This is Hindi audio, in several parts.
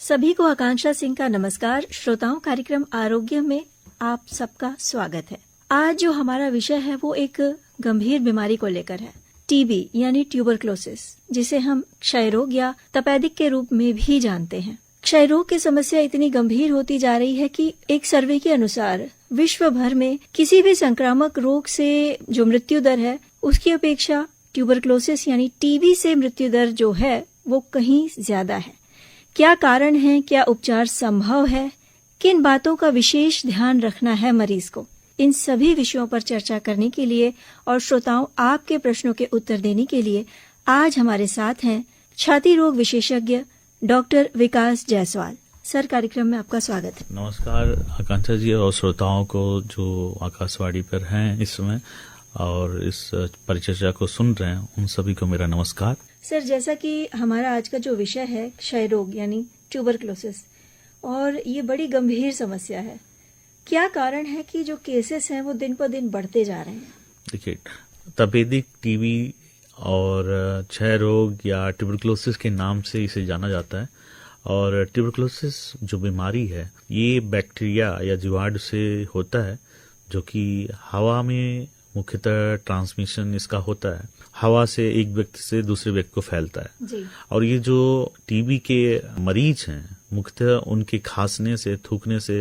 सभी को आकांक्षा सिंह का नमस्कार। श्रोताओं, कार्यक्रम आरोग्य में आप सबका स्वागत है। आज जो हमारा विषय है वो एक गंभीर बीमारी को लेकर है, टीबी यानी ट्यूबरक्लोसिस, जिसे हम क्षय रोग या तपेदिक के रूप में भी जानते हैं। क्षय रोग की समस्या इतनी गंभीर होती जा रही है कि एक सर्वे के अनुसार विश्व भर में किसी भी संक्रामक रोग से जो मृत्यु दर है उसकी अपेक्षा ट्यूबरक्लोसिस यानी टीबी से मृत्यु दर जो है वो कहीं ज्यादा है। क्या कारण है, क्या उपचार संभव है, किन बातों का विशेष ध्यान रखना है मरीज को, इन सभी विषयों पर चर्चा करने के लिए और श्रोताओं आपके प्रश्नों के उत्तर देने के लिए आज हमारे साथ हैं छाती रोग विशेषज्ञ डॉक्टर विकास जायसवाल। सर, कार्यक्रम में आपका स्वागत है। नमस्कार आकांक्षा जी और श्रोताओं को जो आकाशवाणी पर हैं इस समय और इस परिचर्चा को सुन रहे हैं, उन सभी को मेरा नमस्कार। सर, जैसा कि हमारा आज का जो विषय है क्षय रोग यानी ट्यूबरक्लोसिस, और ये बड़ी गंभीर समस्या है, क्या कारण है कि जो केसेस हैं वो दिन पर दिन बढ़ते जा रहे हैं? देखिए, तपेदिक टीबी और क्षय रोग या ट्यूबरक्लोसिस के नाम से इसे जाना जाता है। और ट्यूबरक्लोसिस जो बीमारी है ये बैक्टीरिया या जीवाणु से होता है, जो कि हवा में मुख्यतः ट्रांसमिशन इसका होता है। हवा से एक व्यक्ति से दूसरे व्यक्ति को फैलता है जी। और ये जो टीबी के मरीज हैं मुख्यतः उनके खांसने से, थूकने से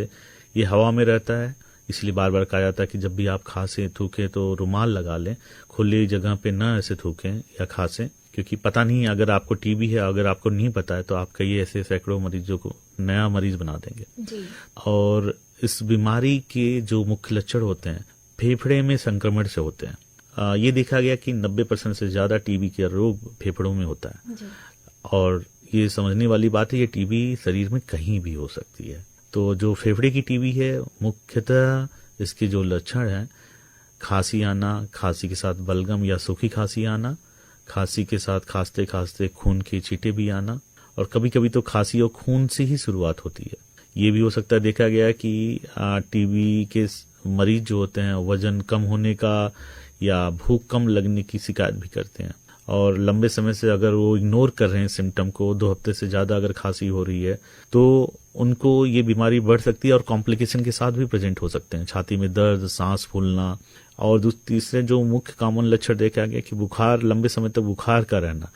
ये हवा में रहता है। इसलिए बार बार कहा जाता है कि जब भी आप खांसे थूके तो रुमाल लगा लें, खुली जगह पे न ऐसे थूकें या खांसें, क्योंकि पता नहीं अगर आपको टीबी है, अगर आपको नहीं पता है तो आप कई ऐसे सैकड़ों मरीजों को नया मरीज बना देंगे जी। और इस बीमारी के जो मुख्य लक्षण होते हैं फेफड़े में संक्रमण से होते हैं। ये देखा गया कि 90% से ज्यादा टीबी का रोग फेफड़ों में होता है जी। और ये समझने वाली बात है, ये टीबी शरीर में कहीं भी हो सकती है। तो जो फेफड़े की टीबी है मुख्यतः इसके जो लक्षण हैं, खांसी आना, खांसी के साथ बलगम या सूखी खांसी आना, खांसी के साथ खांसते खांसते खून के छींटे भी आना, और कभी कभी तो खांसी और खून से ही शुरुआत होती है। ये भी हो सकता है, देखा गया कि टीबी के मरीज जो होते हैं वजन कम होने का या भूख कम लगने की शिकायत भी करते हैं, और लंबे समय से अगर वो इग्नोर कर रहे हैं सिम्टम को, 2 हफ्ते से ज्यादा अगर खांसी हो रही है तो उनको ये बीमारी बढ़ सकती है और कॉम्प्लिकेशन के साथ भी प्रेजेंट हो सकते हैं। छाती में दर्द, सांस फूलना, और तीसरे जो मुख्य कॉमन लक्षण देखा गया कि बुखार, लंबे समय तक बुखार का रहना,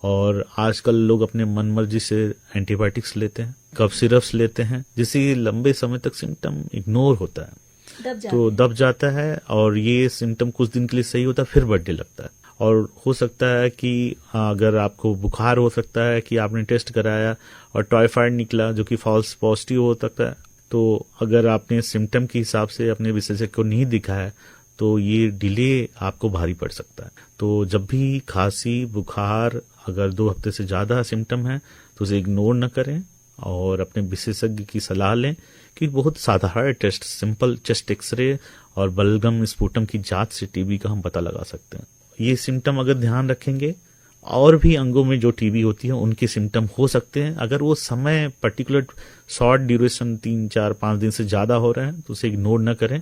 और आजकल लोग अपने मनमर्जी से एंटीबायोटिक्स लेते हैं, कफ सिरप्स लेते हैं, जिससे लंबे समय तक सिम्टम इग्नोर होता है, दब जाता है और ये सिम्टम कुछ दिन के लिए सही होता है, फिर बढ़ने लगता है। और हो सकता है कि अगर आपको बुखार हो सकता है कि आपने टेस्ट कराया और टाइफाइड निकला जो कि फॉल्स पॉजिटिव हो सकता है, तो अगर आपने सिम्टम के हिसाब से अपने विशेषज्ञ को नहीं दिखाया तो ये डिले आपको भारी पड़ सकता है। तो जब भी खांसी, बुखार अगर 2 हफ्ते से ज्यादा सिम्टम है तो उसे इग्नोर न करें और अपने विशेषज्ञ की सलाह लें, कि बहुत साधारण टेस्ट, सिंपल चेस्ट एक्सरे और बलगम स्पुटम की जांच से टीबी का हम पता लगा सकते हैं। ये सिम्टम अगर ध्यान रखेंगे, और भी अंगों में जो टीबी होती है उनके सिम्टम हो सकते हैं। अगर वो समय पर्टिकुलर शॉर्ट ड्यूरेशन 3, 4, 5 दिन से ज्यादा हो रहे हैं तो उसे इग्नोर न करें,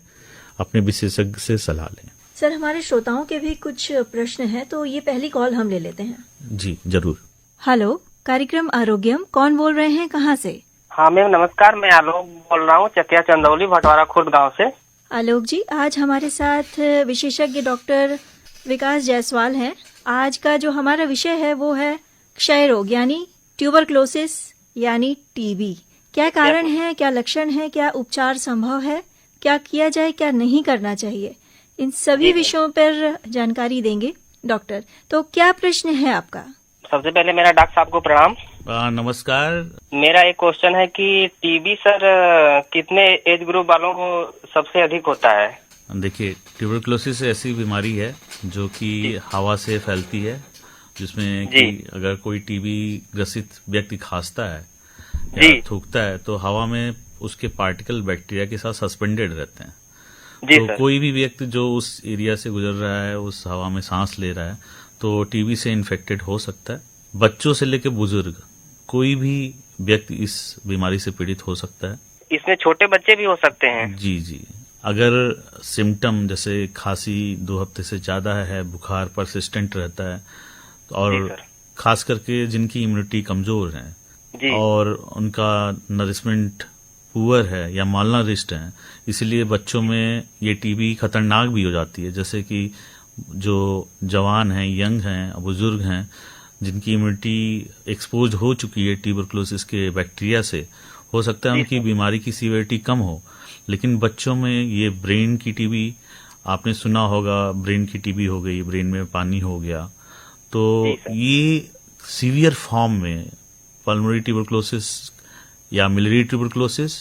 अपने विशेषज्ञ से सलाह लें। सर, हमारे श्रोताओं के भी कुछ प्रश्न हैं, तो ये पहली कॉल हम ले लेते हैं। जी जरूर। हेलो, कार्यक्रम आरोग्यम, कौन बोल रहे हैं, कहाँ से? हाँ मैम नमस्कार, मैं आलोक बोल रहा हूँ, चकिया चंदौली भटवारा खुर्द गांव से। आलोक जी, आज हमारे साथ विशेषज्ञ डॉक्टर विकास जायसवाल हैं। आज का जो हमारा विषय है वो है क्षय रोग यानी ट्यूबरक्लोसिस यानी टीबी। क्या कारण है, क्या लक्षण है, क्या उपचार संभव है, क्या किया जाए, क्या नहीं करना चाहिए, इन सभी विषयों पर जानकारी देंगे डॉक्टर। तो क्या प्रश्न है आपका? सबसे पहले मेरा डॉक्टर साहब को प्रणाम। नमस्कार। मेरा एक क्वेश्चन है कि टीबी सर कितने एज ग्रुप वालों को सबसे अधिक होता है? देखिए, ट्यूबरक्लोसिस ऐसी बीमारी है जो कि हवा से फैलती है, जिसमें कि अगर कोई टीबी ग्रसित व्यक्ति खांसता है या थूकता है तो हवा में उसके पार्टिकल बैक्टीरिया के साथ सस्पेंडेड रहते हैं। तो सर। कोई भी व्यक्ति जो उस एरिया से गुजर रहा है, उस हवा में सांस ले रहा है, तो टीबी से इन्फेक्टेड हो सकता है। बच्चों से लेकर बुजुर्ग कोई भी व्यक्ति इस बीमारी से पीड़ित हो सकता है। इसमें छोटे बच्चे भी हो सकते हैं? जी जी। अगर सिम्टम जैसे खांसी 2 हफ्ते से ज्यादा है, बुखार परसिस्टेंट रहता है, और खास करके जिनकी इम्यूनिटी कमजोर है जी। और उनका नरिशमेंट पुअर है या मालनरिश्ड है, इसलिए बच्चों में ये टीबी खतरनाक भी हो जाती है। जैसे कि जो जवान हैं, यंग हैं, बुजुर्ग हैं, जिनकी इम्यूनिटी एक्सपोज हो चुकी है ट्यूबरकुलोसिस के बैक्टीरिया से, हो सकता है उनकी बीमारी की सीवियरिटी कम हो। लेकिन बच्चों में ये ब्रेन की टीबी, आपने सुना होगा ब्रेन की टीबी हो गई, ब्रेन में पानी हो गया, तो ये सीवियर फॉर्म में पल्मोनरी ट्यूबरकुलोसिस या मिलियरी ट्यूबरकुलोसिस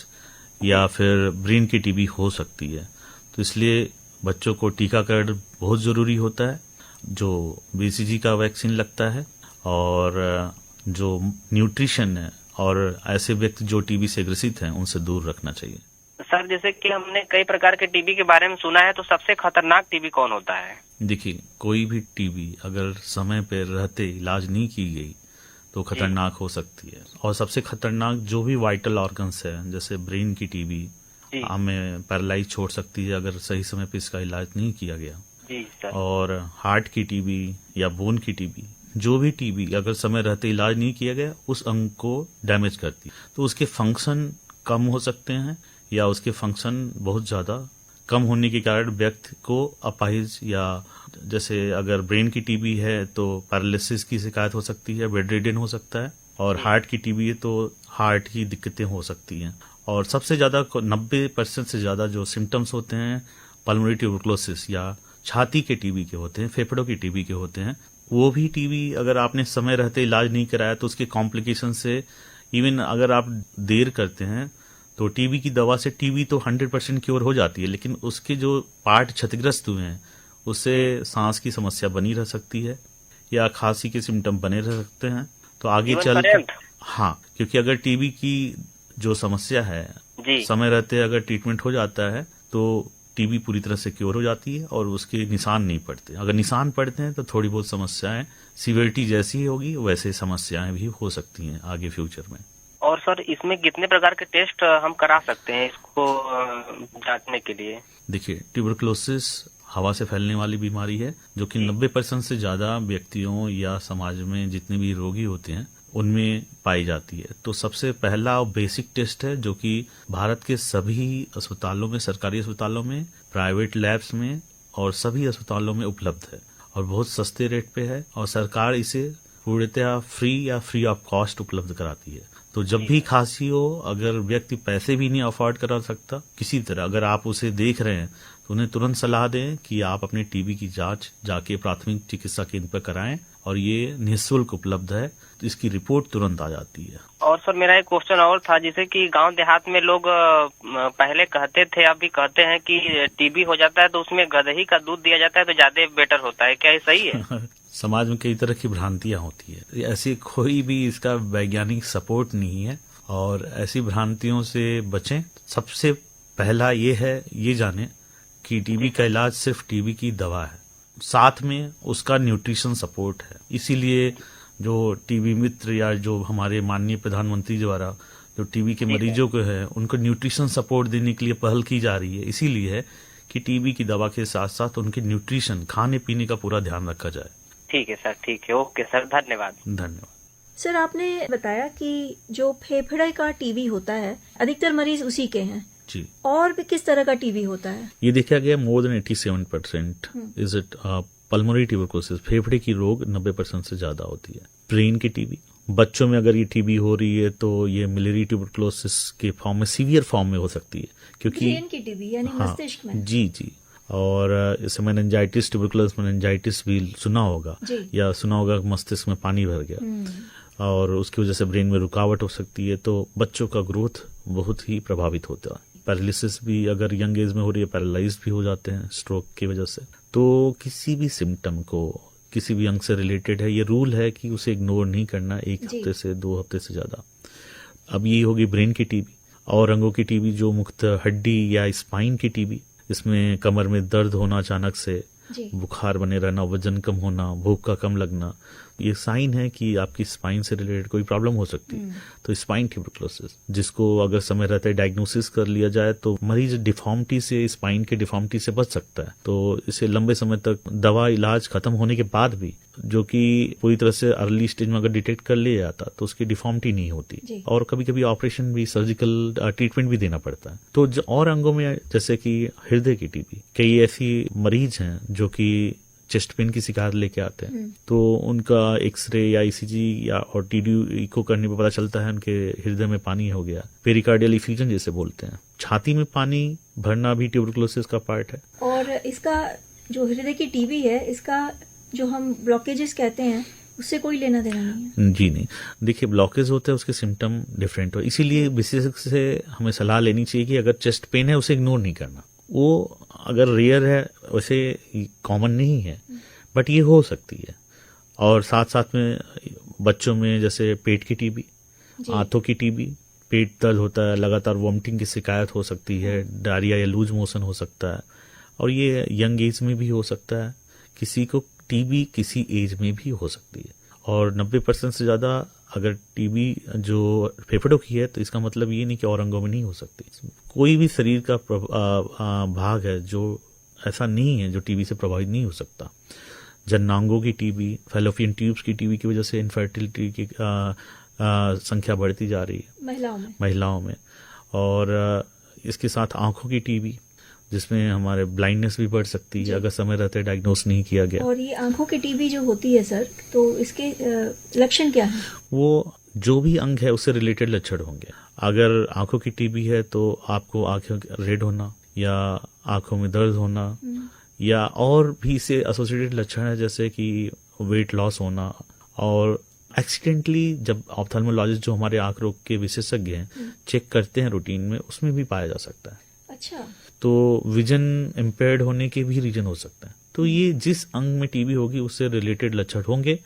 या फिर ब्रेन की टीबी हो सकती है। तो इसलिए बच्चों को टीकाकरण बहुत जरूरी होता है, जो बीसीजी का वैक्सीन लगता है, और जो न्यूट्रिशन है और ऐसे व्यक्ति जो टीबी से ग्रसित हैं उनसे दूर रखना चाहिए। सर, जैसे कि हमने कई प्रकार के टीबी के बारे में सुना है, तो सबसे खतरनाक टीबी कौन होता है? देखिए, कोई भी टीबी अगर समय पर रहते इलाज नहीं की गई तो खतरनाक हो सकती है। और सबसे खतरनाक जो भी वाइटल ऑर्गन्स है, जैसे ब्रेन की टीबी हमें पैरालाइज छोड़ सकती है अगर सही समय पे इसका इलाज नहीं किया गया। जी सर। और हार्ट की टीबी या बोन की टीबी, जो भी टीबी अगर समय रहते इलाज नहीं किया गया, उस अंग को डैमेज करती है, तो उसके फंक्शन कम हो सकते हैं या उसके फंक्शन बहुत ज्यादा कम होने के कारण व्यक्ति को अपाहिज, या जैसे अगर ब्रेन की टीबी है तो पैरालिसिस की शिकायत हो सकती है, बेड रिडन हो सकता है, और हार्ट की टीबी है तो हार्ट की दिक्कतें हो सकती हैं। और सबसे ज्यादा 90% से ज्यादा जो सिम्टम्स होते हैं पल्मोनरी ट्यूबरकुलोसिस या छाती के टीबी के होते हैं, फेफड़ों की टीबी के होते हैं। वो भी टीबी अगर आपने समय रहते इलाज नहीं कराया तो उसके कॉम्प्लिकेशन से, इवन अगर आप देर करते हैं तो टीबी की दवा से टीबी तो 100% क्योर हो जाती है, लेकिन उसके जो पार्ट क्षतिग्रस्त हुए हैं उससे सांस की समस्या बनी रह सकती है या खांसी के सिम्टम बने रह सकते हैं। तो आगे चल, हाँ, क्योंकि अगर टीबी की जो समस्या है समय रहते अगर ट्रीटमेंट हो जाता है तो टीबी पूरी तरह से क्योर हो जाती है और उसके निशान नहीं पड़ते। अगर निशान पड़ते हैं तो थोड़ी बहुत समस्याएं, सीवियरिटी जैसी होगी वैसे समस्याएं भी हो सकती हैं आगे फ्यूचर में। और सर, इसमें कितने प्रकार के टेस्ट हम करा सकते हैं इसको जांचने के लिए? देखिए, ट्यूबरकुलोसिस हवा से फैलने वाली बीमारी है जो कि 90% से ज्यादा व्यक्तियों या समाज में जितने भी रोगी होते हैं उनमें पाई जाती है। तो सबसे पहला और बेसिक टेस्ट है जो कि भारत के सभी अस्पतालों में, सरकारी अस्पतालों में, प्राइवेट लैब्स में और सभी अस्पतालों में उपलब्ध है और बहुत सस्ते रेट पे है, और सरकार इसे पूर्णतः फ्री या फ्री ऑफ कॉस्ट उपलब्ध कराती है। तो जब भी खांसी हो, अगर व्यक्ति पैसे भी नहीं अफोर्ड करा सकता, किसी तरह अगर आप उसे देख रहे हैं तो उन्हें तुरंत सलाह दें कि आप अपने टीबी की जांच जाके प्राथमिक चिकित्सा केंद्र पर कराएं, और ये निःशुल्क उपलब्ध है, तो इसकी रिपोर्ट तुरंत आ जाती है। और सर, मेरा एक क्वेश्चन और था, जैसे कि गांव देहात में लोग पहले कहते थे, अब भी कहते हैं कि टीबी हो जाता है तो उसमें गदही का दूध दिया जाता है तो ज्यादा बेटर होता है, क्या ये सही है? समाज में कई तरह की भ्रांतियां होती है, ऐसी कोई भी इसका वैज्ञानिक सपोर्ट नहीं है, और ऐसी भ्रांतियों से बचें। सबसे पहला ये है, ये जाने कि टीबी का इलाज सिर्फ टीबी की दवा है, साथ में उसका न्यूट्रिशन सपोर्ट है। इसीलिए जो टीबी मित्र या जो हमारे माननीय प्रधानमंत्री द्वारा जो टीबी के मरीजों को है उनको न्यूट्रिशन सपोर्ट देने के लिए पहल की जा रही है, इसीलिए है कि टीबी की दवा के साथ साथ उनके न्यूट्रिशन, खाने पीने का पूरा ध्यान रखा जाए। ठीक है सर, ठीक है, ओके सर, धन्यवाद। धन्यवाद सर। आपने बताया कि जो फेफड़े का टीबी होता है अधिकतर मरीज उसी के हैं जी, और भी किस तरह का टीबी होता है? ये देखा गया more than 87% is it pulmonary tuberculosis, फेफड़े की रोग 90% से ज्यादा होती है। ब्रेन की टीबी, बच्चों में अगर ये टीबी हो रही है तो ये मिलियरी ट्यूबरकुलोसिस के फॉर्म में, सीवियर फॉर्म में हो सकती है, क्योंकि ब्रेन की टीबी यानी मस्तिष्क में। जी जी, और इसे मेनिंजाइटिस, ट्यूबरकुलोसिस मेनिंजाइटिस भी सुना होगा, या सुना होगा मस्तिष्क में पानी भर गया और उसकी वजह से ब्रेन में रुकावट हो सकती है, तो बच्चों का ग्रोथ बहुत ही प्रभावित होता है। पैरालिसिस भी अगर यंग एज में हो रही है, पैरालाइज भी हो जाते हैं स्ट्रोक की वजह से। तो किसी भी सिम्टम को किसी भी अंग से रिलेटेड है, ये रूल है कि उसे इग्नोर नहीं करना 1 हफ्ते से 2 हफ्ते से ज्यादा। अब ये होगी ब्रेन की टीबी। और अंगों की टीबी जो मुख्यतः हड्डी या स्पाइन की टीबी, इसमें कमर में दर्द होना अचानक से, जी। बुखार बने रहना, वजन कम होना, भूख का कम लगना, ये साइन है कि आपकी स्पाइन से रिलेटेड कोई प्रॉब्लम हो सकती है। तो स्पाइन ट्यूबरक्लोसिस, जिसको अगर समय रहते डायग्नोसिस कर लिया जाए तो मरीज डिफॉर्मिटी से, स्पाइन के डिफॉर्मिटी से बच सकता है। तो इसे लंबे समय तक दवा इलाज खत्म होने के बाद भी, जो कि पूरी तरह से अर्ली स्टेज में अगर डिटेक्ट कर लिया जाता तो उसकी डिफॉर्मिटी नहीं होती, और कभी कभी ऑपरेशन भी, सर्जिकल ट्रीटमेंट भी देना पड़ता है। तो और अंगों में जैसे कि हृदय की टीबी, कई ऐसी मरीज हैं जो कि चेस्ट पेन की शिकायत लेके आते हैं, तो उनका एक्सरे या ईसीजी या और टीडी इको करने पर पता चलता है उनके हृदय में पानी हो गया, पेरिकार्डियल इफ्यूजन जैसे बोलते हैं। छाती में पानी भरना भी ट्यूबरक्लोसिस का पार्ट है। और इसका जो हृदय की टीबी है, इसका जो हम ब्लॉकेजेस कहते हैं, उससे कोई लेना देना नहीं है? जी नहीं, देखिए ब्लॉकेज होते हैं, उसके सिम्टम डिफरेंट हो, इसीलिए विशेषज्ञ से हमें सलाह लेनी चाहिए कि अगर चेस्ट पेन है उसे इग्नोर नहीं करना। वो अगर रेयर है, वैसे कॉमन नहीं है, बट ये हो सकती है। और साथ साथ में बच्चों में जैसे पेट की टीबी, आंतों की टीबी, पेट दर्द होता है, लगातार वॉमिटिंग की शिकायत हो सकती है, डायरिया या लूज मोशन हो सकता है, और ये यंग एज में भी हो सकता है। किसी को टीबी किसी एज में भी हो सकती है, और 90% से ज्यादा अगर टीबी जो फेफड़ों की है तो इसका मतलब ये नहीं कि और अंगों में नहीं हो सकती। कोई भी शरीर का भाग है जो ऐसा नहीं है जो टीबी से प्रभावित नहीं हो सकता। जननांगों की टीबी, फैलोपियन ट्यूब्स की टीबी की वजह से इनफर्टिलिटी की संख्या बढ़ती जा रही है महिलाओं में। और इसके साथ आंखों की टीबी, जिसमें हमारे ब्लाइंडनेस भी बढ़ सकती है अगर समय रहते डायग्नोस नहीं किया गया। और ये आंखों की टीबी जो होती है सर, तो इसके लक्षण क्या है? वो जो भी अंग है उससे रिलेटेड लक्षण होंगे। अगर आंखों की टीबी है तो आपको आंखें रेड होना या आंखों में दर्द होना, या और भी इससे एसोसिएटेड लक्षण है जैसे कि वेट लॉस होना, और एक्सीडेंटली जब ऑप्थेल्मोलॉजिस्ट जो हमारे आंख रोग के विशेषज्ञ हैं चेक करते हैं रूटीन में, उसमें भी पाया जा सकता है। अच्छा। तो विजन इम्पेयर्ड होने के भी रीजन हो सकता है। तो ये जिस अंग में टीबी होगी उससे रिलेटेड लक्षण होंगे,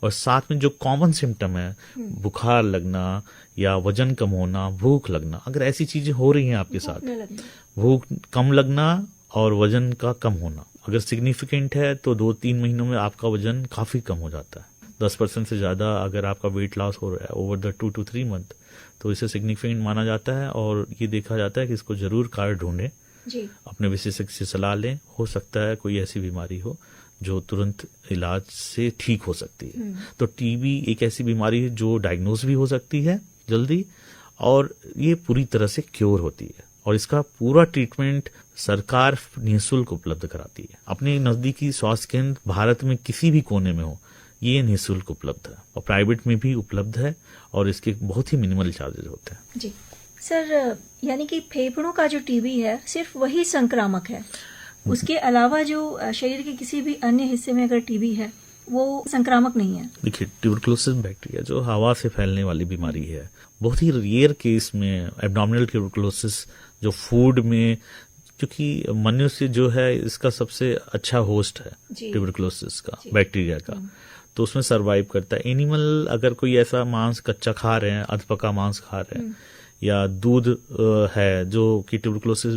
और साथ में जो कॉमन सिम्टम है, बुखार लगना या वजन कम होना, भूख लगना, अगर ऐसी चीजें हो रही हैं आपके साथ, भूख कम लगना और वजन का कम होना अगर सिग्निफिकेंट है तो 2-3 महीनों में आपका वजन काफी कम हो जाता है। 10% से ज्यादा अगर आपका वेट लॉस हो रहा है ओवर द 2 to 3 मंथ, तो इसे सिग्निफिकेंट माना जाता है, और ये देखा जाता है कि इसको जरूर कार्ड ढूंढें, अपने विशेषज्ञ से सलाह लें। हो सकता है कोई ऐसी बीमारी हो जो तुरंत इलाज से ठीक हो सकती है। तो टीबी एक ऐसी बीमारी है जो डायग्नोज भी हो सकती है जल्दी, और ये पूरी तरह से क्योर होती है, और इसका पूरा ट्रीटमेंट सरकार निःशुल्क उपलब्ध कराती है। अपने नजदीकी स्वास्थ्य केंद्र भारत में किसी भी कोने में हो, ये निःशुल्क उपलब्ध है, और प्राइवेट में भी उपलब्ध है, और इसके बहुत ही मिनिमल चार्जेस होते हैं। जी सर, यानी कि फेफड़ों का जो टीबी है सिर्फ वही संक्रामक है, उसके अलावा जो शरीर के किसी भी अन्य हिस्से में अगर टीबी है वो संक्रामक नहीं है? देखिए, ट्यूबरक्लोसिस बैक्टीरिया जो हवा से फैलने वाली बीमारी है, बहुत ही रेयर केस में एब्डोमिनल ट्यूबरक्लोसिस जो फूड में, क्योंकि मनुष्य जो है इसका सबसे अच्छा होस्ट है ट्यूबरक्लोसिस का, बैक्टीरिया का, तो उसमें सरवाइव करता है। एनिमल अगर कोई ऐसा मांस कच्चा खा रहे हैं, अधपका मांस खा रहे हैं, या दूध है जो कि ट्यूबरक्लोसिस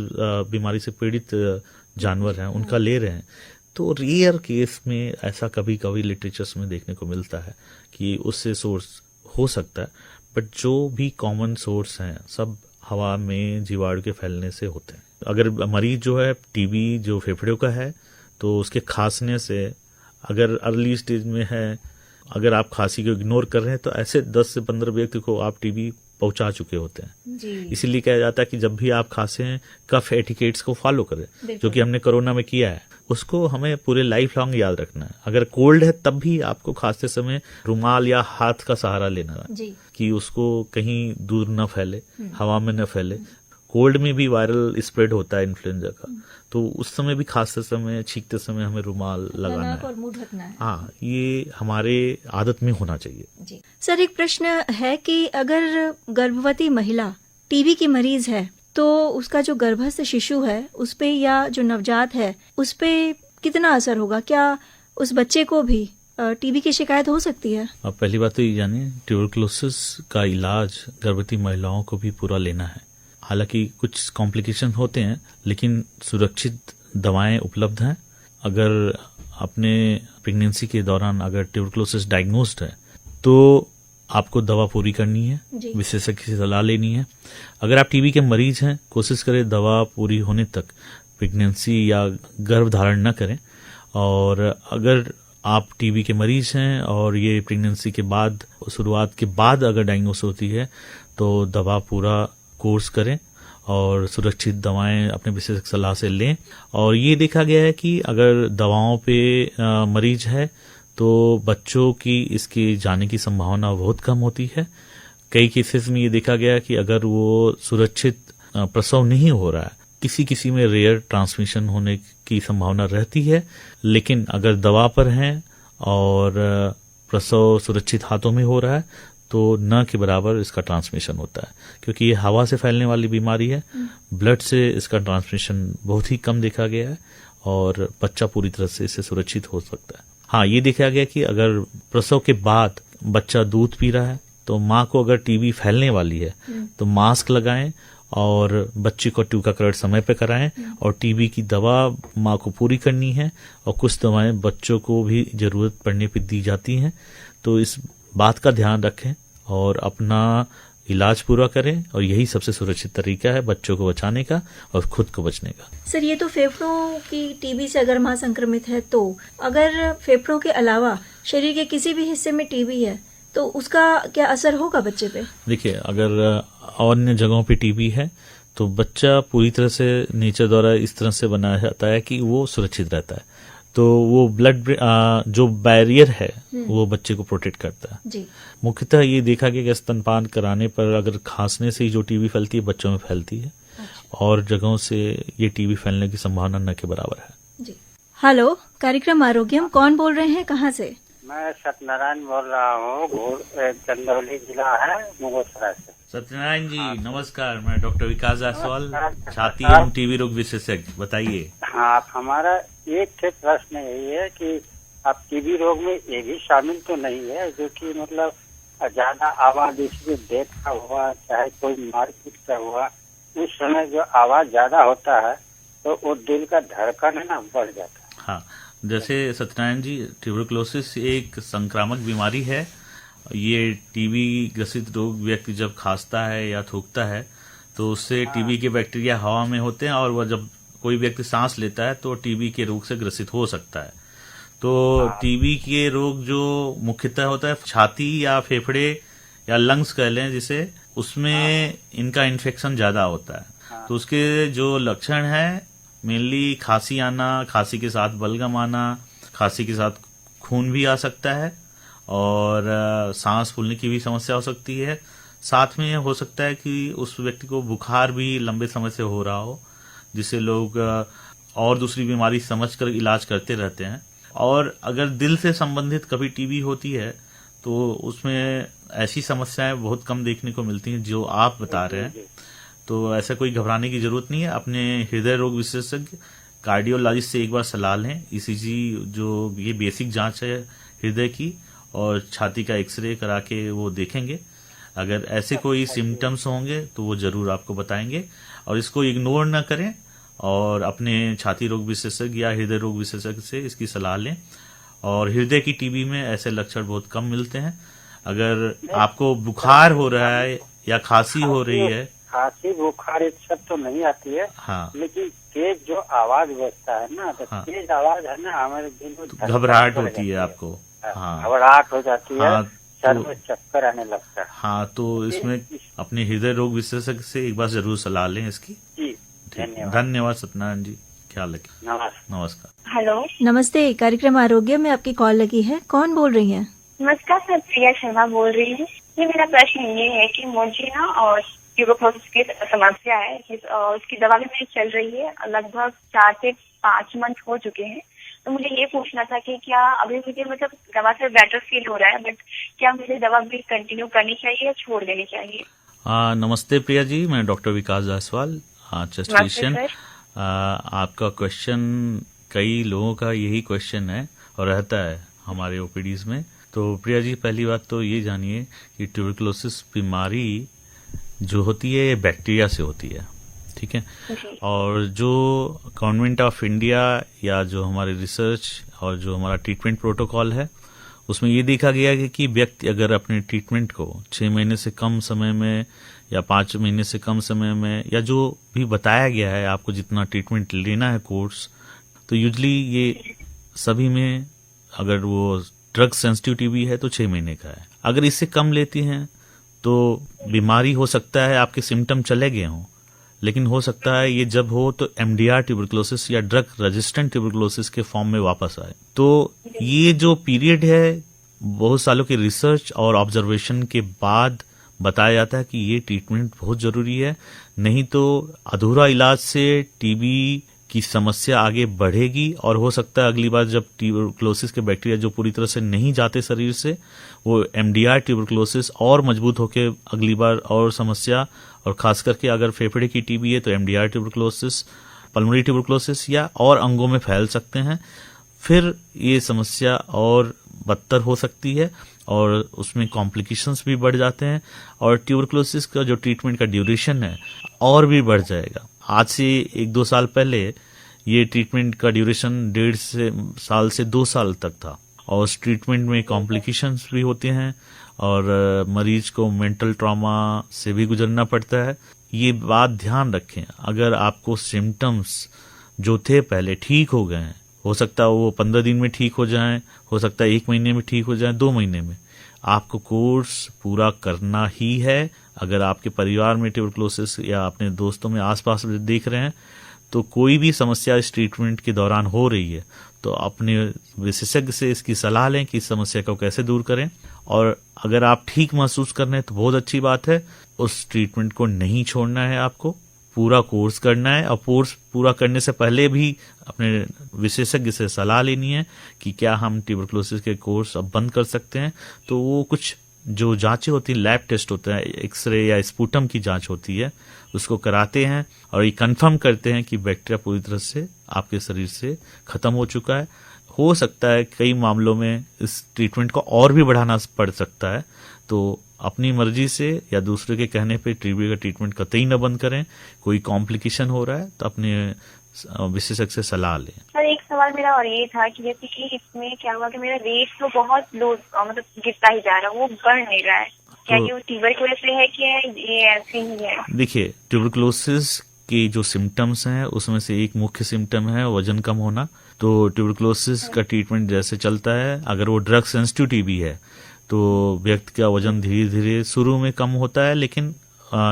बीमारी से पीड़ित जानवर हैं उनका ले रहे हैं, तो रेयर केस में ऐसा कभी कभी लिटरेचर्स में देखने को मिलता है कि उससे सोर्स हो सकता है, बट जो भी कॉमन सोर्स हैं सब हवा में जीवाणु के फैलने से होते हैं। अगर मरीज जो है टीबी जो फेफड़ों का है, तो उसके खांसने से, अगर अर्ली स्टेज में है, अगर आप खांसी को इग्नोर कर रहे हैं, तो ऐसे 10 से 15 व्यक्ति को आप टीबी पहुंचा चुके होते हैं। इसीलिए कहा जाता है कि जब भी आप खांसे कफ एटिकेट्स को फॉलो करें, जो कि हमने कोरोना में किया है, उसको हमें पूरे लाइफ लॉन्ग याद रखना है। अगर कोल्ड है तब भी आपको खांसते समय रुमाल या हाथ का सहारा लेना है कि उसको कहीं दूर न फैले, हवा में न फैले। कोल्ड में भी वायरल स्प्रेड होता है इन्फ्लुएंजा का, तो उस समय भी खांसते समय, छींकते समय हमें रुमाल लगाना है और मुंह ढकना है। हाँ, ये हमारे आदत में होना चाहिए। जी सर, एक प्रश्न है कि अगर गर्भवती महिला टीबी की मरीज है तो उसका जो गर्भस्थ शिशु है उस पे, या जो नवजात है उस पे कितना असर होगा? क्या उस बच्चे को भी टीबी की शिकायत हो सकती है? अब पहली बात तो ये जानिए, ट्यूबरक्लोसिस का इलाज गर्भवती महिलाओं को भी पूरा लेना है। हालांकि कुछ कॉम्प्लिकेशन होते हैं, लेकिन सुरक्षित दवाएं उपलब्ध हैं। अगर अपने प्रेगनेंसी के दौरान अगर ट्यूबरकुलोसिस डायग्नोस्ड है तो आपको दवा पूरी करनी है, जी। विशेषज्ञ की सलाह लेनी है। अगर आप टीबी के मरीज हैं, कोशिश करें दवा पूरी होने तक प्रेगनेंसी या गर्भ धारण न करें। और अगर आप टीबी के मरीज हैं और ये प्रेगनेंसी के बाद, शुरुआत के बाद अगर डायग्नोस होती है तो दवा पूरा कोर्स करें और सुरक्षित दवाएं अपने विशेषज्ञ सलाह से लें। और ये देखा गया है कि अगर दवाओं पे मरीज है तो बच्चों की इसके जाने की संभावना बहुत कम होती है। कई केसेस में ये देखा गया कि अगर वो सुरक्षित प्रसव नहीं हो रहा है, किसी में रेयर ट्रांसमिशन होने की संभावना रहती है, लेकिन अगर दवा पर हैं और प्रसव सुरक्षित हाथों में हो रहा है तो न के बराबर इसका ट्रांसमिशन होता है, क्योंकि ये हवा से फैलने वाली बीमारी है। ब्लड से इसका ट्रांसमिशन बहुत ही कम देखा गया है और बच्चा पूरी तरह से इससे सुरक्षित हो सकता है। हाँ, ये देखा गया कि अगर प्रसव के बाद बच्चा दूध पी रहा है तो माँ को अगर टीबी फैलने वाली है तो मास्क लगाएं और बच्चे को टीकाकरण समय पे कराएं। और टीबी की दवा माँ को पूरी करनी है और कुछ दवाएं बच्चों को भी जरूरत पड़ने पे दी जाती हैं। तो इस बात का ध्यान रखें और अपना इलाज पूरा करें, और यही सबसे सुरक्षित तरीका है बच्चों को बचाने का और खुद को बचने का। सर, ये तो फेफड़ों की टीबी से अगर मां संक्रमित है, तो अगर फेफड़ों के अलावा शरीर के किसी भी हिस्से में टीबी है तो उसका क्या असर होगा बच्चे पे? देखिए, अगर अन्य जगहों पे टीबी है तो बच्चा पूरी तरह से नेचर द्वारा इस तरह से बनाया जाता है कि वो सुरक्षित रहता है। तो वो ब्लड जो बैरियर है वो बच्चे को प्रोटेक्ट करता है जी। मुख्यतः ये देखा गया कि स्तनपान कराने पर अगर खांसने से ही जो टीबी फैलती है बच्चों में फैलती है। अच्छा। और जगहों से ये टीबी फैलने की संभावना न के बराबर है जी। हेलो, कार्यक्रम आरोग्यम, कौन बोल रहे हैं, कहाँ से? मैं सत्यनारायण बोल रहा हूँ, चंदौली जिला है, मुगलसराय से। सत्यनारायण जी नमस्कार, मैं डॉक्टर विकास जायसवाल, छाती एवं टीबी रोग विशेषज्ञ, बताइए। हाँ, हमारा एक प्रश्न यही है कि अब टीबी रोग में ये भी शामिल तो नहीं है जो कि मतलब ज्यादा आवाज, इसमें डेथ का हुआ चाहे कोई मारपीट का हुआ, उस समय जो आवाज ज्यादा होता है तो वो दिल का धड़कन है ना बढ़ जाता है। हाँ, जैसे सत्यनारायण जी, ट्यूबरकुलोसिस एक संक्रामक बीमारी है। ये टीबी ग्रसित रोग व्यक्ति जब खांसता है या थूकता है तो उससे टीबी के बैक्टीरिया हवा में होते हैं और वह जब कोई व्यक्ति सांस लेता है तो टीबी के रोग से ग्रसित हो सकता है। तो टीबी के रोग जो मुख्यतः होता है छाती या फेफड़े या लंग्स कह लें जिसे, उसमें इनका इन्फेक्शन ज्यादा होता है। तो उसके जो लक्षण है मेनली खांसी आना, खांसी के साथ बलगम आना, खांसी के साथ खून भी आ सकता है और सांस फूलने की भी समस्या हो सकती है। साथ में हो सकता है कि उस व्यक्ति को बुखार भी लंबे समय से हो रहा हो, जिसे लोग और दूसरी बीमारी समझकर इलाज करते रहते हैं। और अगर दिल से संबंधित कभी टीबी होती है तो उसमें ऐसी समस्याएं बहुत कम देखने को मिलती हैं जो आप बता रहे हैं। तो ऐसा कोई घबराने की जरूरत नहीं है। अपने हृदय रोग विशेषज्ञ कार्डियोलॉजिस्ट से एक बार सलाह लें। ईसीजी जो ये बेसिक जांच है हृदय की, और छाती का एक्सरे करा के वो देखेंगे। अगर ऐसे कोई सिम्टम्स होंगे तो वो जरूर आपको बताएंगे, और इसको इग्नोर न करें और अपने छाती रोग विशेषज्ञ या हृदय रोग विशेषज्ञ से इसकी सलाह लें। और हृदय की टीबी में ऐसे लक्षण बहुत कम मिलते हैं। अगर आपको बुखार हो रहा है या खांसी हो रही है, खांसी बुखार एक सब तो नहीं आती है। हाँ। लेकिन तेज जो आवाज बजता है ना, तो तेज आवाज है ना, हमारे दिल में घबराहट होती है आपको। हाँ, घबराहट हो जाती है। हाँ, सर में चक्कर आने लगता है। हाँ, तो इसमें अपने हृदय रोग विशेषज्ञ से एक बार जरूर सलाह लें इसकी। जी, धन्यवाद सत्यनारायण जी, ख्याल रखिए। नमस्कार। हेलो, नमस्ते, कार्यक्रम आरोग्य में आपकी कॉल लगी है, कौन बोल रही हैं? नमस्कार सर, प्रिया शर्मा बोल रही हूँ। ये मेरा प्रश्न ये है कि मुझे ना और ट्यूबरकुलोसिस की समस्या है, उसकी दवा भी मेरी चल रही है, लगभग 4 से 5 मंथ हो चुके हैं। तो मुझे ये पूछना था कि क्या अभी मुझे मतलब दवा से बेटर फील हो रहा है, बट क्या मुझे दवा भी कंटिन्यू करनी चाहिए या छोड़ देनी चाहिए? नमस्ते प्रिया जी, मैं डॉक्टर विकास जायसवाल, चेस्ट फिजिशियन। आपका क्वेश्चन कई लोगों का यही क्वेश्चन है और रहता है हमारे ओपीडीज में। तो प्रिया जी, पहली बात तो ये जानिए कि ट्यूबरकुलोसिस बीमारी जो होती है ये बैक्टीरिया से होती है, ठीक ठीक है। जी। और जो गवर्नमेंट ऑफ इंडिया या जो हमारे रिसर्च और जो हमारा ट्रीटमेंट प्रोटोकॉल है उसमें ये देखा गया है कि व्यक्ति अगर अपने ट्रीटमेंट को 6 महीने से कम समय में या 5 महीने से कम समय में या जो भी बताया गया है आपको जितना ट्रीटमेंट लेना है कोर्स, तो यूजली ये सभी में अगर वो ड्रग सेंसिटिव टीबी है तो 6 महीने का है। अगर इससे कम लेती हैं तो बीमारी हो सकता है आपके सिम्टम चले गए हों, लेकिन हो सकता है ये जब हो तो एमडीआर ट्यूबरकुलोसिस या ड्रग रेजिस्टेंट ट्यूबरकुलोसिस के फॉर्म में वापस आए। तो ये जो पीरियड है बहुत सालों के रिसर्च और ऑब्जर्वेशन के बाद बताया जाता है कि ये ट्रीटमेंट बहुत जरूरी है, नहीं तो अधूरा इलाज से टीबी की समस्या आगे बढ़ेगी और हो सकता है अगली बार जब ट्यूबरकुलोसिस के बैक्टीरिया जो पूरी तरह से नहीं जाते शरीर से, वो एमडीआर ट्यूबरकुलोसिस और मजबूत होकर अगली बार और समस्या, और खास करके अगर फेफड़े की टीबी है तो एमडीआर ट्यूबरकुलोसिस, पल्मोनरी ट्यूबरकुलोसिस या और अंगों में फैल सकते हैं। फिर ये समस्या और बदतर हो सकती है और उसमें कॉम्प्लिकेशंस भी बढ़ जाते हैं और ट्यूबरकुलोसिस का जो ट्रीटमेंट का ड्यूरेशन है और भी बढ़ जाएगा। आज से 1-2 साल पहले ये ट्रीटमेंट का ड्यूरेशन 1.5 साल से 2 साल तक था और उस ट्रीटमेंट में कॉम्प्लिकेशंस भी होते हैं और मरीज को मेंटल ट्रॉमा से भी गुजरना पड़ता है। ये बात ध्यान रखें, अगर आपको सिम्टम्स जो थे पहले ठीक हो गए हैं, हो सकता है वो 15 दिन में ठीक हो जाएं, हो सकता है 1 महीने में ठीक हो जाएं, 2 महीने में, आपको कोर्स पूरा करना ही है। अगर आपके परिवार में ट्यूबरकुलोसिस या अपने दोस्तों में आसपास देख रहे हैं तो कोई भी समस्या इस ट्रीटमेंट के दौरान हो रही है तो अपने विशेषज्ञ से इसकी सलाह लें कि इस समस्या को कैसे दूर करें। और अगर आप ठीक महसूस कर रहे हैं तो बहुत अच्छी बात है, उस ट्रीटमेंट को नहीं छोड़ना है, आपको पूरा कोर्स करना है और कोर्स पूरा करने से पहले भी अपने विशेषज्ञ से सलाह लेनी है कि क्या हम ट्यूबरकुलोसिस के कोर्स अब बंद कर सकते हैं। तो वो कुछ जो जांचें होती हैं, लैब टेस्ट होता है, एक्सरे या स्पुटम की जांच होती है, उसको कराते हैं और ये कंफर्म करते हैं कि बैक्टीरिया पूरी तरह से आपके शरीर से खत्म हो चुका है। हो सकता है कई मामलों में इस ट्रीटमेंट को और भी बढ़ाना पड़ सकता है, तो अपनी मर्जी से या दूसरे के कहने पे टीबी का ट्रीटमेंट कतई न बंद करें। कोई कॉम्प्लिकेशन हो रहा है तो अपने विशेषज्ञ से सलाह लें। सर एक सवाल मेरा और ये था कि जैसे कि इसमें क्या हुआ कि मेरा वेट तो बहुत लो मतलब गिरता ही जा रहा है, वो बढ़ नहीं रहा है। क्या ये ट्यूबर की वजह से है कि ये ऐसे ही है? देखिए, ट्यूबरकुलोसिस के जो सिम्टम्स हैं उसमें से एक मुख्य सिम्टम है वजन कम होना। तो ट्यूबरकुलोसिस का ट्रीटमेंट जैसे चलता है, अगर वो ड्रग सेंसिटिव टीबी है तो व्यक्ति का वजन धीरे धीरे शुरू में कम होता है, लेकिन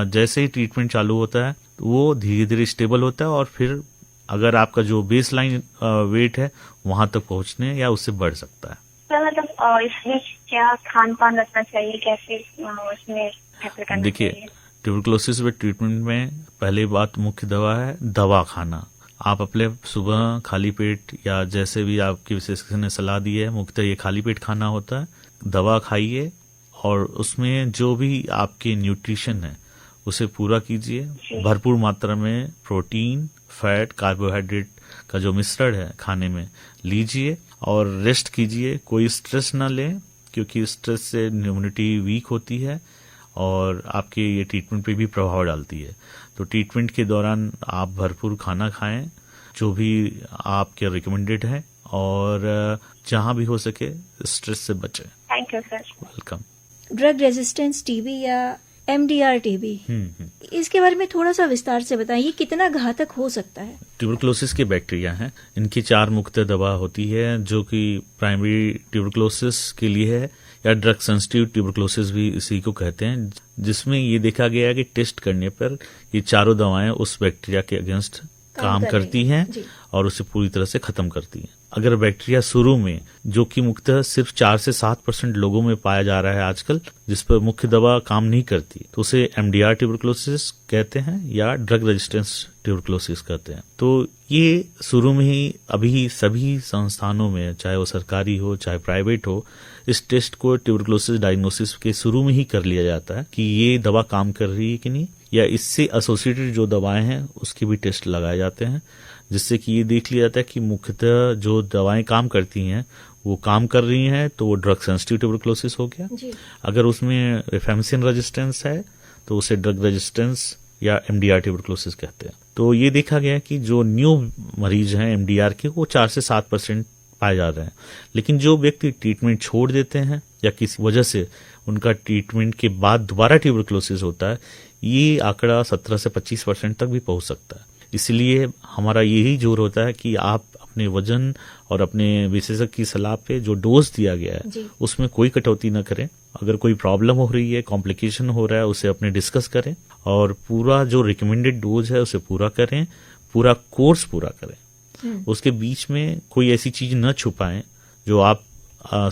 जैसे ही ट्रीटमेंट चालू होता है वो धीरे धीरे स्टेबल होता है और फिर अगर आपका जो बेस लाइन वेट है वहां तक पहुंचने या उससे बढ़ सकता है। तो मतलब इसमें क्या खान पान रखना चाहिए, कैसे उसमें बेहतर करना? देखिए, ट्यूबरकुलोसिस में ट्रीटमेंट में पहली बात मुख्य दवा है दवा खाना। आप अपने सुबह खाली पेट या जैसे भी आपके विशेषज्ञ ने सलाह दी है, मुख्यतः ये खाली पेट खाना होता है। दवा खाइए और उसमें जो भी आपके न्यूट्रिशन है उसे पूरा कीजिए। भरपूर मात्रा में प्रोटीन, फैट, कार्बोहाइड्रेट का जो मिश्रण है खाने में लीजिए और रेस्ट कीजिए। कोई स्ट्रेस ना लें क्योंकि स्ट्रेस से इम्यूनिटी वीक होती है और आपके ये ट्रीटमेंट पे भी प्रभाव डालती है। तो ट्रीटमेंट के दौरान आप भरपूर खाना खाएं जो भी आपके रिकमेंडेड है और जहां भी हो सके स्ट्रेस से बचें। Thank you sir. Welcome. Drug resistance TB या एमडीआर टीबी, इसके बारे में थोड़ा सा विस्तार से बताइए, कितना घातक हो सकता है? ट्यूबरकुलोसिस के बैक्टीरिया हैं, इनकी 4 मुख्य दवा होती है जो कि प्राइमरी ट्यूबरकुलोसिस के लिए है या ड्रग सेंसिटिव ट्यूबरकुलोसिस भी इसी को कहते हैं, जिसमें ये देखा गया है कि टेस्ट करने पर ये चारों दवाएं उस बैक्टीरिया के अगेंस्ट काम करती हैं और उसे पूरी तरह से खत्म करती हैं। अगर बैक्टीरिया शुरू में, जो कि मुख्यतः सिर्फ 4 से 7% लोगों में पाया जा रहा है आजकल, जिस पर मुख्य दवा काम नहीं करती, तो उसे एमडीआर ट्यूबरकुलोसिस कहते हैं या ड्रग रेजिस्टेंस ट्यूबरकुलोसिस कहते हैं। तो ये शुरू में ही अभी सभी संस्थानों में, चाहे वो सरकारी हो चाहे प्राइवेट हो, इस टेस्ट को ट्यूबरकुलोसिस डायग्नोसिस के शुरू में ही कर लिया जाता है कि ये दवा काम कर रही है कि नहीं, या इससे एसोसिएटेड जो दवाएं हैं उसके भी टेस्ट लगाए जाते हैं, जिससे कि ये देख लिया जाता है कि मुख्यतः जो दवाएं काम करती हैं वो काम कर रही हैं, तो वो ड्रग सेंसिटिव ट्यूबरकुलोसिस हो गया। अगर उसमें रिफैम्सिन रेजिस्टेंस है तो उसे ड्रग रेजिस्टेंस या एमडीआर ट्यूबरक्लोसिस कहते हैं। तो ये देखा गया कि जो न्यू मरीज हैं एमडीआर के वो 4 से 7% पाए जा रहे हैं, लेकिन जो व्यक्ति ट्रीटमेंट छोड़ देते हैं या किसी वजह से उनका ट्रीटमेंट के बाद दोबारा ट्यूबरक्लोसिस होता है, ये आंकड़ा 17 से 25% तक भी पहुंच सकता है। इसलिए हमारा यही जोर होता है कि आप अपने वजन और अपने विशेषज्ञ की सलाह पे जो डोज दिया गया है उसमें कोई कटौती न करें। अगर कोई प्रॉब्लम हो रही है, कॉम्प्लिकेशन हो रहा है, उसे अपने डिस्कस करें और पूरा जो रिकमेंडेड डोज है उसे पूरा करें, पूरा कोर्स पूरा करें। उसके बीच में कोई ऐसी चीज न छुपाएं जो आप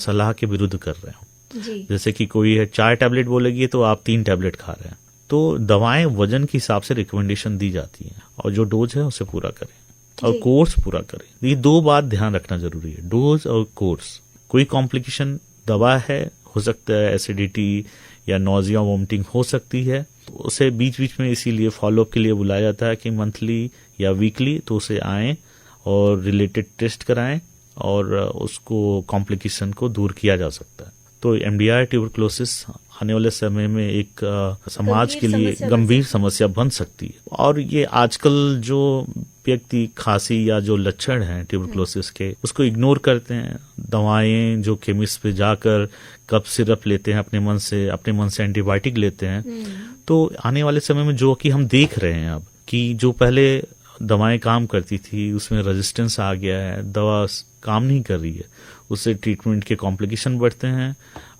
सलाह के विरुद्ध कर रहे हो। जैसे कि कोई है 4 टैबलेट बोलेगी तो आप 3 टैबलेट खा रहे हैं। तो दवाएं वजन के हिसाब से रिकमेंडेशन दी जाती हैं और जो डोज है उसे पूरा करें और कोर्स पूरा करें। ये 2 बात ध्यान रखना जरूरी है, डोज और कोर्स। कोई कॉम्प्लिकेशन दवा है, हो सकता है एसिडिटी या नोजिया वोमिटिंग हो सकती है, तो उसे बीच बीच में इसीलिए फॉलोअप के लिए बुलाया जाता है कि मंथली या वीकली तो उसे आएं और रिलेटेड टेस्ट कराएं और उसको कॉम्प्लिकेशन को दूर किया जा सकता है। तो एमडीआर ट्यूबरक्लोसिस आने वाले समय में एक समाज के लिए गंभीर समस्या बन सकती है। और ये आजकल जो व्यक्ति खांसी या जो लक्षण हैं ट्यूबरक्लोसिस के उसको इग्नोर करते हैं, दवाएं जो केमिस्ट पे जाकर कफ सिरप लेते हैं, अपने मन से एंटीबायोटिक लेते हैं। तो आने वाले समय में जो कि हम देख रहे हैं अब कि जो पहले दवाएं काम करती थी उसमें रेजिस्टेंस आ गया है, दवा काम नहीं कर रही है, उससे ट्रीटमेंट के कॉम्प्लिकेशन बढ़ते हैं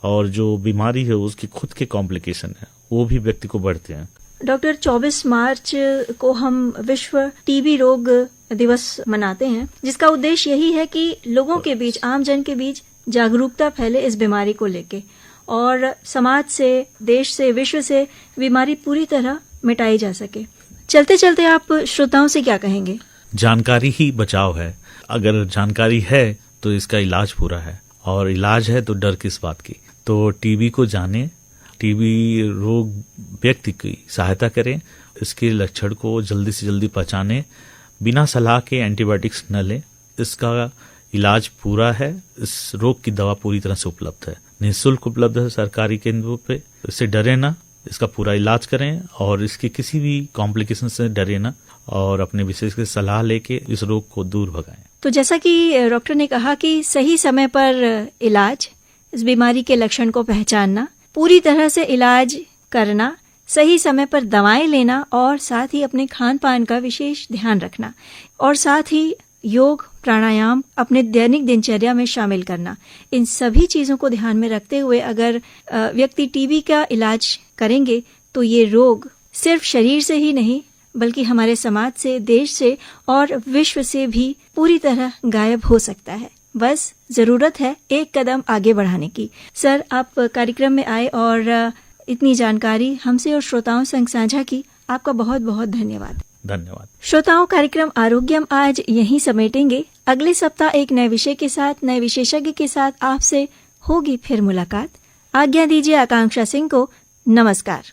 और जो बीमारी है उसकी खुद के कॉम्प्लिकेशन है वो भी व्यक्ति को बढ़ते हैं। डॉक्टर, 24 मार्च को हम विश्व टीबी रोग दिवस मनाते हैं, जिसका उद्देश्य यही है कि लोगों के बीच, आम जन के बीच जागरूकता फैले इस बीमारी को लेके और समाज से, देश से, विश्व से बीमारी पूरी तरह मिटाई जा सके। चलते चलते आप श्रोताओं से क्या कहेंगे? जानकारी ही बचाव है। अगर जानकारी है तो इसका इलाज पूरा है और इलाज है तो डर किस बात की। तो टीबी को जाने, टीबी रोग व्यक्ति की सहायता करें, इसके लक्षण को जल्दी से जल्दी पहचाने, बिना सलाह के एंटीबायोटिक्स न लें। इसका इलाज पूरा है, इस रोग की दवा पूरी तरह से उपलब्ध है, निःशुल्क उपलब्ध है सरकारी केंद्रों पे। इससे डरे ना, इसका पूरा इलाज करें और इसके किसी भी कॉम्प्लिकेशन से डरे ना और अपने विशेषज्ञ की सलाह लेके इस रोग को दूर भगाएं। तो जैसा कि डॉक्टर ने कहा कि सही समय पर इलाज, इस बीमारी के लक्षण को पहचानना, पूरी तरह से इलाज करना, सही समय पर दवाएं लेना और साथ ही अपने खान पान का विशेष ध्यान रखना और साथ ही योग, प्राणायाम अपने दैनिक दिनचर्या में शामिल करना। इन सभी चीजों को ध्यान में रखते हुए अगर व्यक्ति टीबी का इलाज करेंगे तो ये रोग सिर्फ शरीर से ही नहीं बल्कि हमारे समाज से, देश से और विश्व से भी पूरी तरह गायब हो सकता है। बस जरूरत है एक कदम आगे बढ़ाने की। सर, आप कार्यक्रम में आए और इतनी जानकारी हमसे और श्रोताओं संग साझा की, आपका बहुत बहुत धन्यवाद। धन्यवाद। श्रोताओं, कार्यक्रम आरोग्यम आज यहीं समेटेंगे। अगले सप्ताह एक नए विषय के साथ, नए विशेषज्ञ के साथ आपसे होगी फिर मुलाकात। आज्ञा दीजिए आकांक्षा सिंह को। नमस्कार।